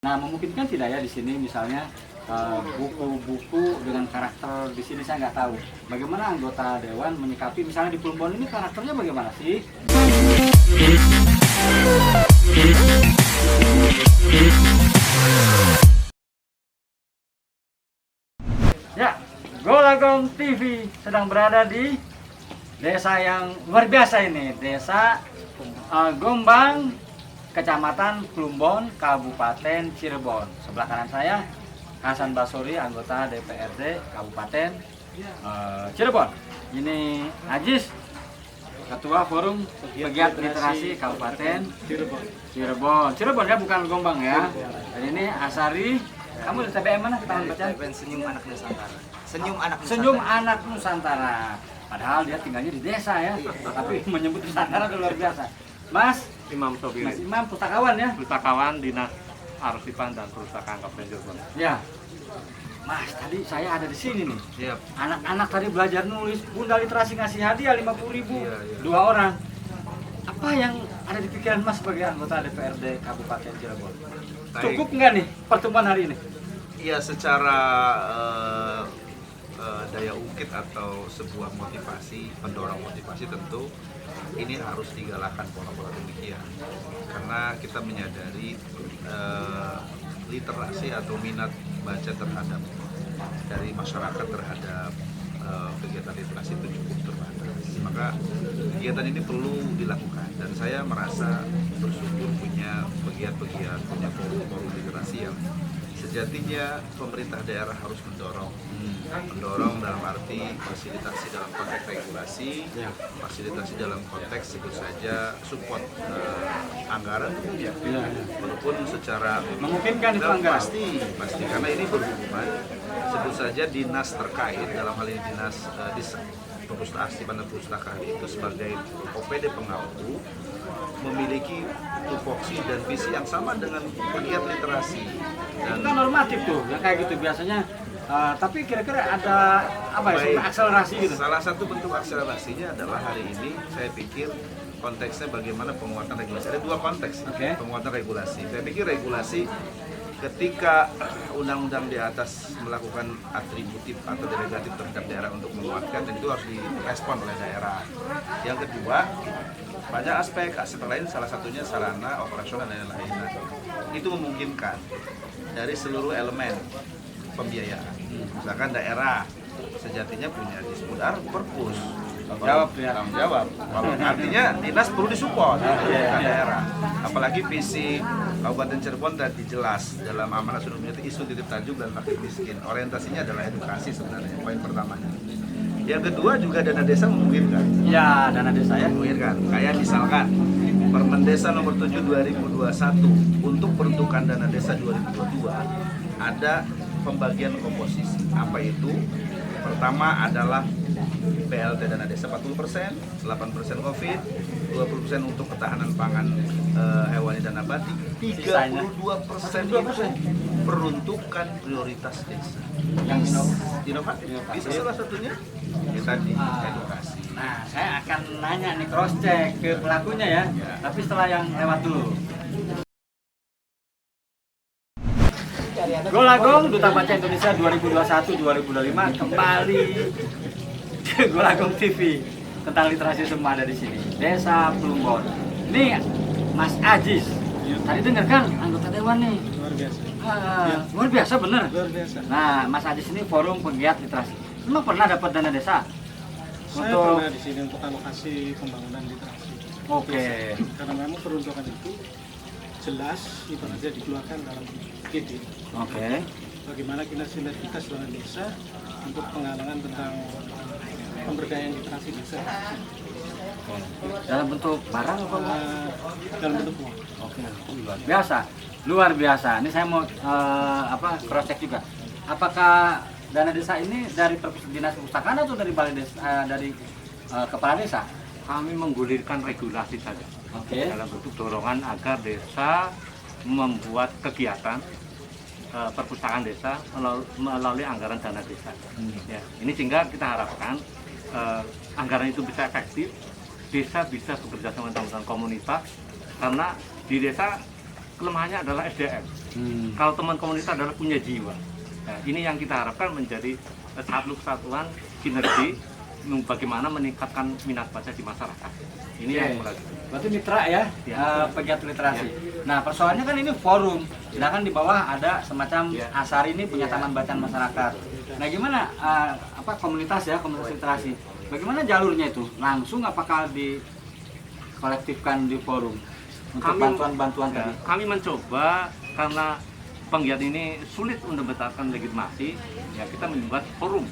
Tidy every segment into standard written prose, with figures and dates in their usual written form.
Nah, memungkinkan tidak ya di sini misalnya buku-buku dengan karakter di sini saya nggak tahu. Bagaimana anggota dewan menyikapi misalnya di Plumbon ini karakternya bagaimana sih? Ya, Golagong TV sedang berada di desa yang luar biasa ini, Desa Gombang, Kecamatan Plumbon, Kabupaten Cirebon. Sebelah kanan saya Hasan Basori, anggota DPRD Kabupaten Cirebon. Ini Ajis, Ketua Forum Pegiat Literasi Kabupaten Cirebon ya, bukan Gombang ya. Dan ini Asari, kamu dari TBM mana? Taman bacaan? Senyum Anak Nusantara. Senyum Anak Nusantara. Senyum Anak Nusantara. Padahal dia tinggalnya di desa ya, tapi menyebut Nusantara itu luar biasa. Mas Imam Sobiri, Mas Imam, pustakawan ya? pustakawan Dinas Arsipan dan Perpustakaan Kabupaten Cirebon. Ya. Mas, tadi saya ada di sini nih. Siap. Anak-anak tadi belajar nulis, Bunda Literasi ngasih hadiah 50.000, Iya. dua orang. Apa yang ada di pikiran Mas sebagai anggota DPRD Kabupaten Cirebon? Baik. Cukup nggak nih pertemuan hari ini? Iya, secara daya ungkit atau sebuah motivasi, pendorong motivasi tentu ini harus digalakkan pola-pola demikian. Karena kita menyadari literasi atau minat baca terhadap dari masyarakat terhadap kegiatan literasi itu cukup terbatas. Maka kegiatan ini perlu dilakukan dan saya merasa bersyukur punya pegiat-pegiat, punya forum-forum literasi yang sejatinya pemerintah daerah harus mendorong dalam arti fasilitasi dalam konteks regulasi, fasilitasi dalam konteks sebut saja support anggaran tentunya. Walaupun secara Memungkinkan itu anggaran? Pasti karena ini berhubungan sebut saja dinas terkait, dalam hal ini dinas Perpustakaan dan Perpustakaan itu sebagai OPD pengampu memiliki tupoksi dan visi yang sama dengan pegiat literasi. Dan Itu kan normatif tuh, ya kayak gitu biasanya. Tapi kira-kira ada apa ya, seperti akselerasi gitu? Salah satu bentuk akselerasinya adalah hari ini saya pikir konteksnya bagaimana penguatan regulasi. Ada dua konteks, penguatan regulasi. Saya pikir regulasi ketika undang-undang di atas melakukan atributif atau delegatif terhadap daerah untuk menguatkan, dan itu harus direspon oleh daerah. Yang kedua, banyak aspek lain, salah satunya sarana operasional dan lain-lain. Itu memungkinkan dari seluruh elemen pembiayaan. Misalkan daerah sejatinya punya dispudar perpus, tanggung jawab. Artinya dinas perlu disupport daerah. Apalagi visi Kabupaten Cirebon tadi jelas dalam amanah sudah menjadi isu titip tajuk dan fakir miskin. Orientasinya adalah edukasi sebenarnya, poin pertamanya. Yang kedua juga dana desa memungkinkan. Ya, dana desa ya. Memungkinkan. Kayak misalkan Permen Desa nomor 7 2021 untuk peruntukan dana desa 2022 ada pembagian komposisi. Apa itu? Pertama adalah BLT dana desa 40%, 8% COVID, 20% untuk ketahanan pangan hewani dan nabati, 32% itu peruntukan prioritas desa. Yang inovatif. Bisa salah satunya ya tadi edukasi. Nah, saya akan nanya nih, cross check ke pelakunya ya. Tapi setelah yang lewat dulu. Golagong Duta Baca Indonesia 2021-2025 kembali ke Golagong TV tentang literasi, semua ada di sini. Desa Plumbon. Ini Mas Ajis. Tadi dengar kan anggota dewan nih. Luar biasa. Luar biasa bener. Luar biasa. Nah, Mas Ajis ini forum pegiat literasi. Emang pernah dapat dana desa? Saya pernah di sini untuk alokasi pembangunan literasi. Oke. Karena memang peruntukan itu jelas ibaratnya dikeluarkan dalam GD. Oke. Bagaimana kita sinergitas dengan desa untuk penggalangan tentang pemberdayaan literasi desa. Dalam bentuk barang apa? Dalam bentuk uang. Oke. Luar biasa. Ini saya mau cross check juga. Apakah dana desa ini dari dinas perpustakaan atau dari balai desa, dari kepala desa? Kami menggulirkan regulasi saja. Oke. Dalam bentuk dorongan agar desa membuat kegiatan perpustakaan desa melalui anggaran dana desa. Ya, ini sehingga kita harapkan anggaran itu bisa efektif, desa bisa bekerja sama dengan komunitas, karena di desa kelemahannya adalah SDM. Kalau teman komunitas adalah punya jiwa. Nah, ini yang kita harapkan menjadi satu kesatuan sinergi bagaimana meningkatkan minat baca di masyarakat. Ini yang berarti. Berarti mitra ya, pegiat literasi. Nah, persoalannya kan ini forum, sedangkan di bawah ada semacam Asar ini punya taman bacaan masyarakat. Nah, gimana komunitas literasi? Bagaimana jalurnya itu? Langsung apakah dikolektifkan di forum untuk bantuan-bantuan tadi? Kami mencoba karena penggiat ini sulit untuk mendapatkan legitimasi, ya kita membuat forum.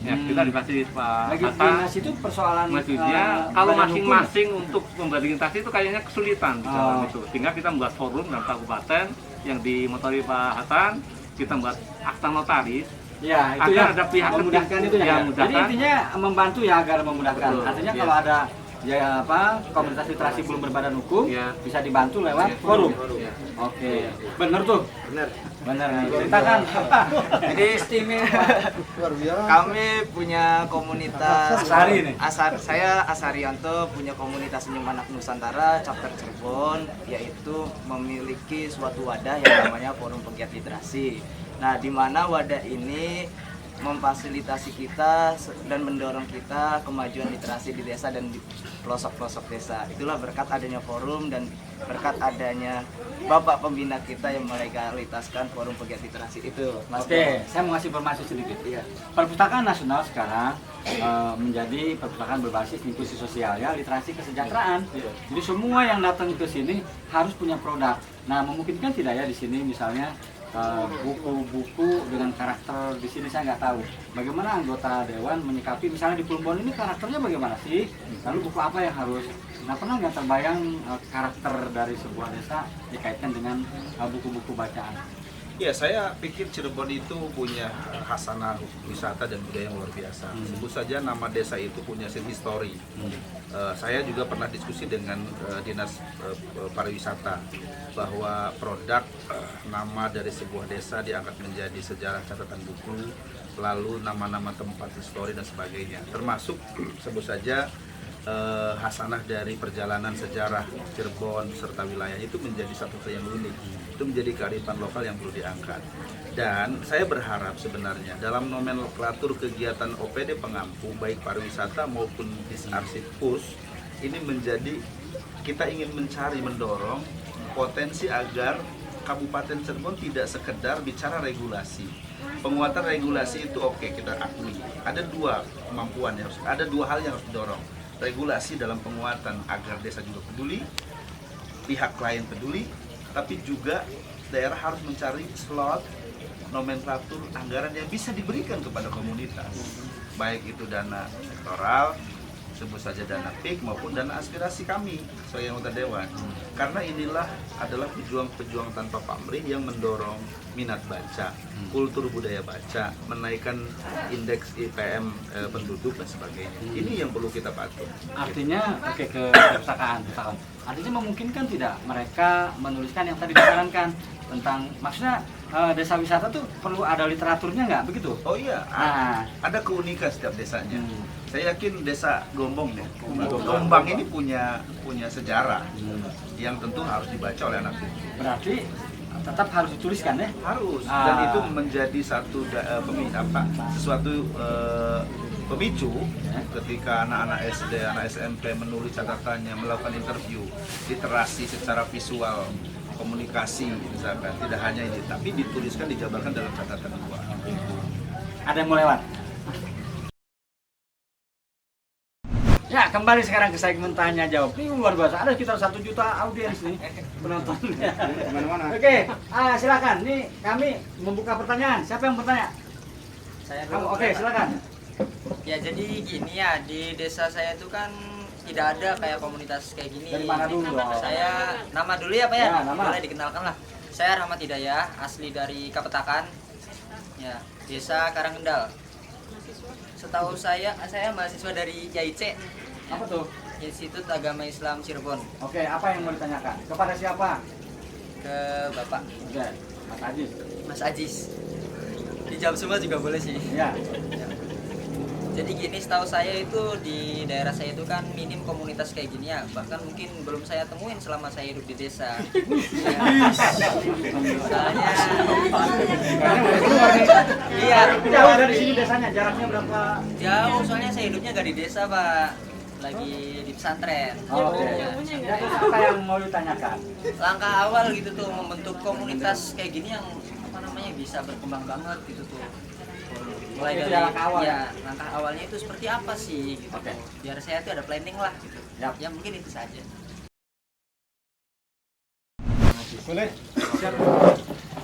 Ya, kita dikasih Pak legitimasi itu persoalan maksudnya kalau masing-masing untuk membuat legitimasi itu kayaknya kesulitan di dalam itu. Sehingga kita membuat forum dalam kabupaten yang dimotori Pak Hasan, kita membuat akta notaris. Ya, itu agar ada pihak memudahkan itu ya. Jadi intinya membantu ya agar memudahkan. Betul. Artinya kalau ada komunitas literasi belum berbadan hukum bisa dibantu lewat forum. Oke. Bener tuh. Bener nih. Ceritakan apa? Jadi istimewa. Kami punya komunitas Asari nih. Saya Asarianto punya komunitas Senyum Anak Nusantara chapter Cirebon, yaitu memiliki suatu wadah yang namanya Forum Pegiat Literasi. Nah, di mana wadah ini memfasilitasi kita dan mendorong kita kemajuan literasi di desa dan di pelosok-pelosok desa. Itulah berkat adanya forum dan berkat adanya Bapak pembina kita yang melegalitaskan Forum Pegiat Literasi itu. Mas. Oke, saya mau ngasih informasi sedikit. Perpustakaan nasional sekarang menjadi perpustakaan berbasis inklusi sosial ya, literasi kesejahteraan. Jadi semua yang datang ke sini harus punya produk. Nah, memungkinkan tidak ya di sini misalnya buku-buku dengan karakter di sini saya nggak tahu. Bagaimana anggota dewan menyikapi misalnya di Plumbon ini karakternya bagaimana sih? Lalu buku apa yang harus? Nah, pernah nggak terbayang karakter dari sebuah desa dikaitkan dengan buku-buku bacaan? Ya, saya pikir Cirebon itu punya khasanah wisata dan budaya yang luar biasa. Sebut saja nama desa itu punya history. Saya juga pernah diskusi dengan dinas pariwisata bahwa produk nama dari sebuah desa diangkat menjadi sejarah catatan buku, lalu nama-nama tempat histori dan sebagainya. Termasuk sebut saja hasanah dari perjalanan sejarah Cirebon serta wilayah itu menjadi satu hal yang unik. Itu menjadi kearifan lokal yang perlu diangkat. Dan saya berharap sebenarnya dalam nomenklatur kegiatan OPD pengampu baik pariwisata maupun disarsip pus ini menjadi kita ingin mencari mendorong potensi agar Kabupaten Cirebon tidak sekedar bicara regulasi. Penguatan regulasi itu oke, kita akui. Ada dua kemampuan yang ada dua hal yang harus didorong. Regulasi dalam penguatan agar desa juga peduli, pihak lain peduli, tapi juga daerah harus mencari slot nomenklatur anggaran yang bisa diberikan kepada komunitas, baik itu dana sektoral, sebut saja dana PIK maupun dana aspirasi kami sebagai anggota dewan. Karena inilah adalah pejuang-pejuang tanpa pamrih yang mendorong minat baca, kultur budaya baca, menaikkan indeks IPM penduduk dan sebagainya. Ini yang perlu kita patuh. Artinya ke perpustakaan. Artinya memungkinkan tidak mereka menuliskan yang tadi disarankan tentang maksudnya desa wisata tuh perlu ada literaturnya nggak begitu? Oh iya, ada keunikan setiap desanya. Saya yakin desa Gombong ya, Gombang ini punya sejarah yang tentu harus dibaca oleh anak cucu. Berarti tetap harus dituliskan ya? Harus, dan itu menjadi satu sesuatu pemicu ketika anak-anak SD, anak SMP menulis catatannya, melakukan interview, literasi secara visual, komunikasi misalkan, tidak hanya ini, tapi dituliskan, dijabarkan dalam catatan dua. Ada yang mau lewat? Ya, kembali sekarang ke segmen tanya jawab. Ini luar biasa, ada sekitar 1 juta audiens nih penontonnya. Oke, silakan. Nih kami membuka pertanyaan. Siapa yang bertanya? Saya Kamu, oke, silakan. Ya, jadi gini ya, di desa saya itu kan tidak ada kayak komunitas kayak gini. Dari mana dulu? Saya nama dulu ya Pak ya? Ya, nama. Boleh dikenalkan lah. Saya Rahmat Hidayah, asli dari Kapetakan. Ya, Desa Karangendal. Setahu saya mahasiswa dari YIC. Apa tuh? Institut Agama Islam Cirebon. Oke, apa yang mau ditanyakan? Kepada siapa? Ke Bapak Oke, Mas Ajis. Mas Ajis. Dijawab semua juga boleh sih. Ya. Jadi gini, setahu saya itu di daerah saya itu kan minim komunitas kayak gini ya. Bahkan mungkin belum saya temuin selama saya hidup di desa. Soalnya, iya, Jauh dari sini desanya, jaraknya berapa? jauh. Soalnya saya hidupnya gak di desa, Pak. Lagi di pesantren. Oke. Ya. Ya, terus apa yang mau ditanyakan? Langkah awal gitu tuh membentuk komunitas kayak gini yang apa namanya bisa berkembang banget gitu tuh. Mulai Itu dari langkah awal. ya langkah awalnya itu seperti apa sih gitu. Oke. Biar saya tuh ada planning lah gitu. Yap. Ya mungkin itu saja. Boleh? Siap.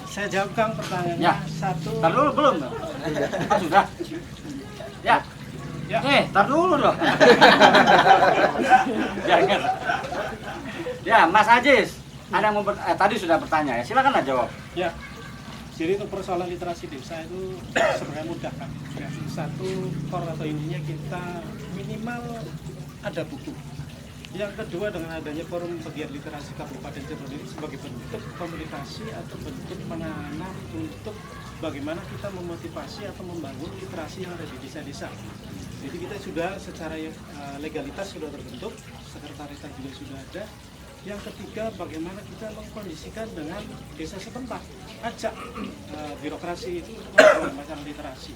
Saya jawab Kang pertanyaannya. Ya. Satu. Tar dulu belum? Oh, sudah. Ya. Ya. Tar dulu dong. Jangan. Ya, Mas Ajis, ada yang mau tadi sudah bertanya ya. Silakan lah jawab. Ya. Jadi untuk persoalan literasi desa itu sebenarnya mudah kan. Ya, satu core atau intinya kita minimal ada buku. Yang kedua dengan adanya forum pegiat literasi Kabupaten Cirebon ini sebagai bentuk komunikasi atau bentuk penanganan untuk bagaimana kita memotivasi atau membangun literasi yang ada di desa-desa. Jadi kita sudah secara legalitas sudah terbentuk, sekretariat juga sudah ada. Yang ketiga, bagaimana kita mengkondisikan dengan desa setempat, ajak birokrasi itu untuk masalah literasi.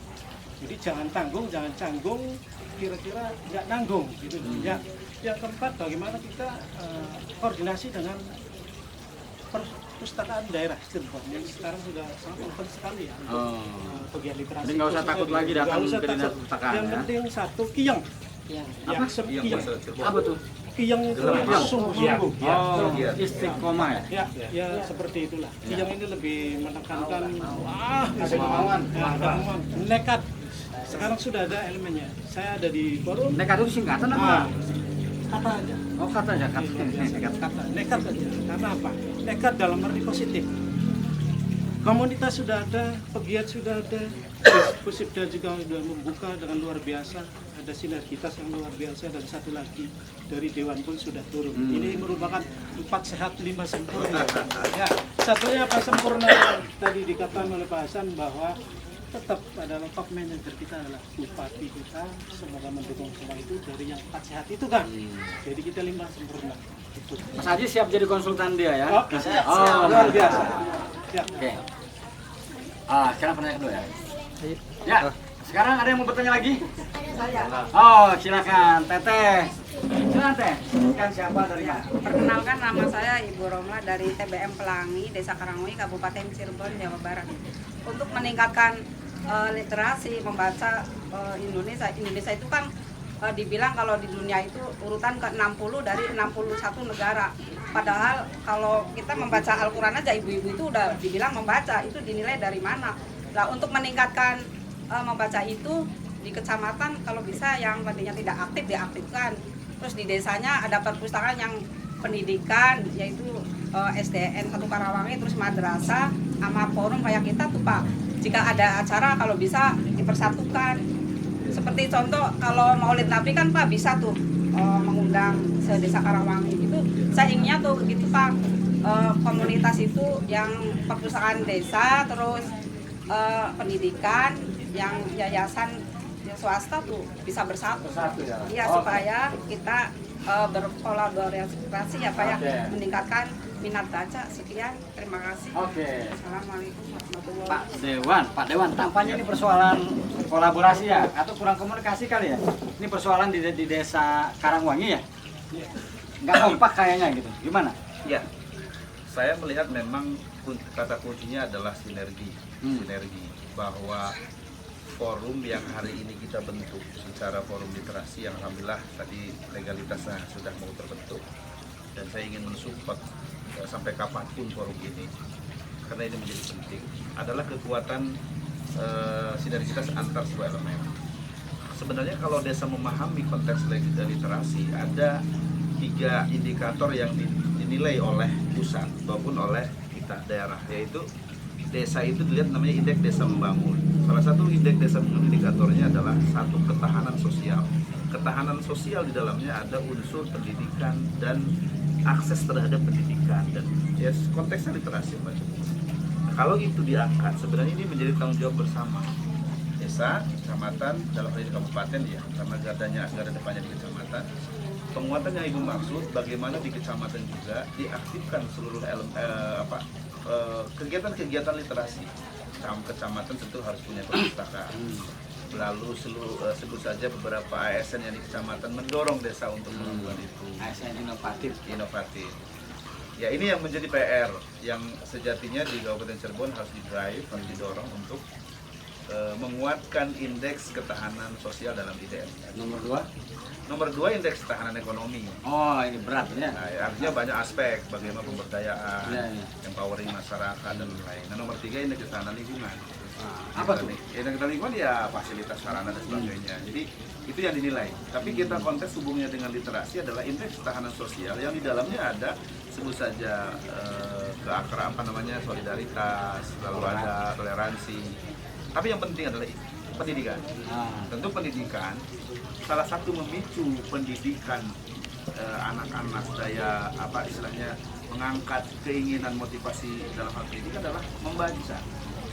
Jadi jangan tanggung, jangan canggung, kira-kira nggak nanggung gitu. Ya. Yang keempat, bagaimana kita koordinasi dengan perpustakaan daerah Cirebon yang sekarang sudah sangat open sekali ya untuk pegiat literasi. Jadi nggak usah takut lagi datang ke dinas perpustakaan Yang ya. penting satu, kiyeng. Apa? Kiyeng. Apa tuh? Kiyeng itu sungguh-sungguh. Oh, istiqomah ya. Ya, seperti itulah. Kiyeng ini lebih menekankan kemauan, nekat. Sekarang sudah ada elemennya. Saya ada di forum. Nekat itu singkatan apa? Kata aja. Oh, kata aja kata. Kata. Nekat aja. Karena apa? Nekat dalam arti positif. Komunitas sudah ada, pegiat sudah ada, Pusipda juga sudah membuka dengan luar biasa. Ada sinergitas yang luar biasa dan satu lagi dari Dewan pun sudah turun. Ini merupakan 4 sehat 5 sempurna. Ya, satunya apa sempurna tadi dikatakan oleh Pak Hasan bahwa tetap adalah top manager kita adalah bupati kita, semoga mendukung semua itu dari yang 4 sehat itu kan. Jadi kita 5 sempurna. Itu. Mas Haji siap jadi konsultan dia ya? Oh, siap. Luar biasa. Ya. Oke. Sekarang pertanyaan kedua ya. Ya, sekarang ada yang mau bertanya lagi? Oh, silakan Teteh. Silakan Teh. Kan siapa dari mana? Perkenalkan, nama saya Ibu Romla dari TBM Pelangi, Desa Karangui, Kabupaten Cirebon, Jawa Barat. Untuk meningkatkan literasi membaca Indonesia itu kan dibilang kalau di dunia itu urutan ke-60 dari 61 negara. Padahal kalau kita membaca Al-Quran aja, ibu-ibu itu udah dibilang membaca, itu dinilai dari mana. Nah, untuk meningkatkan membaca itu di kecamatan kalau bisa yang tadinya tidak aktif diaktifkan. Terus di desanya ada perpustakaan yang pendidikan, yaitu SDN 1 Karawangi, terus madrasah, sama forum kayak kita tuh Pak. Jika ada acara kalau bisa dipersatukan. Seperti contoh kalau Maulid Nabi kan Pak bisa tuh mengundang se-Desa Karawangi itu. Saya inginnya tuh gitu Pak, komunitas itu yang perpustakaan desa, terus pendidikan, yang yayasan yang swasta tuh bisa bersatu. Ya. Iya, supaya kita berkolaborasi ya Pak ya, meningkatkan minat baca. Sekian, terima kasih. Oke. Assalamualaikum warahmatullahi Pak Dewan, tampaknya ini persoalan kolaborasi ya, atau kurang komunikasi kali ya? Ini persoalan di desa Karangwangi ya? Nggak kompak kayaknya gitu, gimana? Ya, saya melihat memang kata kuncinya adalah sinergi, bahwa forum yang hari ini kita bentuk secara forum literasi yang alhamdulillah tadi legalitasnya sudah mau terbentuk, dan saya ingin mensupport sampai kapanpun forum ini karena ini menjadi penting, adalah kekuatan sinergitas antar sebuah elemen. Sebenarnya kalau desa memahami konteks literasi, ada 3 indikator yang dinilai oleh pusat maupun oleh kita daerah, yaitu desa itu dilihat namanya indeks desa membangun. Salah satu indeks desa membangun indikatornya adalah 1, ketahanan sosial. Ketahanan sosial di dalamnya ada unsur pendidikan dan akses terhadap pendidikan dan ya konteksnya literasi macam. Nah, kalau itu diangkat, sebenarnya ini menjadi tanggung jawab bersama. desa, kecamatan, dalam hal ini kabupaten ya, karena garda depannya di kecamatan. Penguatan yang Ibu maksud bagaimana di kecamatan juga diaktifkan seluruh kegiatan-kegiatan literasi. Kecamatan tentu harus punya perpustakaan. Lalu sebut saja beberapa ASN yang di kecamatan mendorong desa untuk melakukan itu. ASN inovatif. Ya ini yang menjadi PR yang sejatinya di Kabupaten Cirebon harus didrive, harus didorong untuk menguatkan indeks ketahanan sosial dalam IDM. Nomor 2 indeks ketahanan ekonomi. Oh, ini berat ya. Nah, artinya banyak aspek bagaimana pemberdayaan, empowering masyarakat dan lain-lain. Nah, nomor 3 indeks ketahanan lingkungan. Apa tuh? Indeks ketahanan lingkungan ya fasilitas sarana dan sebagainya. Jadi itu yang dinilai. Tapi kita konteks hubungnya dengan literasi adalah indeks ketahanan sosial yang di dalamnya ada sebut saja solidaritas, lalu ada toleransi. Tapi yang penting adalah pendidikan. Tentu pendidikan salah satu memicu pendidikan anak-anak daya mengangkat keinginan motivasi dalam hal pendidikan adalah membaca.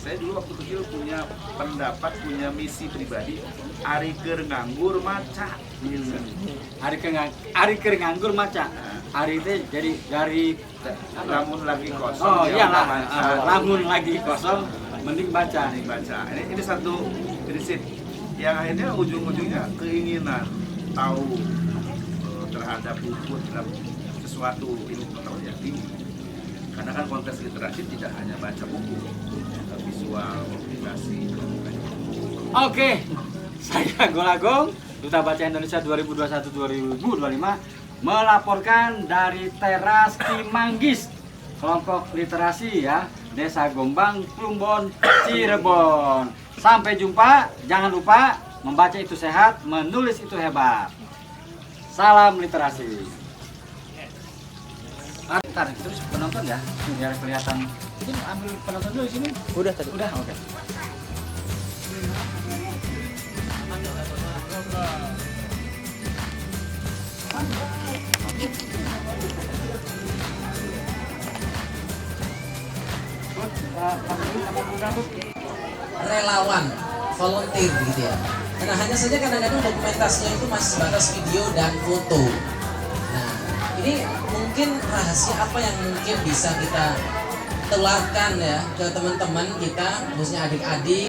Saya dulu waktu kecil punya pendapat, punya misi pribadi, ari keur nganggur maca. Ari keur nganggur maca. Ari itu jadi dari lamun lagi kosong. Oh iyalah, lamun lagi kosong mending baca. Ini satu prinsip yang akhirnya ujung-ujungnya keinginan tahu terhadap buku, terhadap sesuatu ilmu pengetahuan yang tinggi. Karena kan konteks literasi tidak hanya baca buku, visual, komunikasi. Oke, saya Golagong, Duta Baca Indonesia 2021-2025 melaporkan dari teras Cimanggis, kelompok literasi ya, Desa Gombang, Plumbon, Cirebon. Sampai jumpa, jangan lupa membaca itu sehat, menulis itu hebat. Salam literasi. Ntar terus penonton ya, biar kelihatan. Ini ambil penonton dulu di sini. Udah tadi. Udah, oke. Relawan, volunteer gitu ya. Nah hanya saja kadang-kadang dokumentasinya itu masih sebatas video dan foto. Nah ini mungkin rahasia apa yang mungkin bisa kita tularkan ya ke teman-teman kita, khususnya adik-adik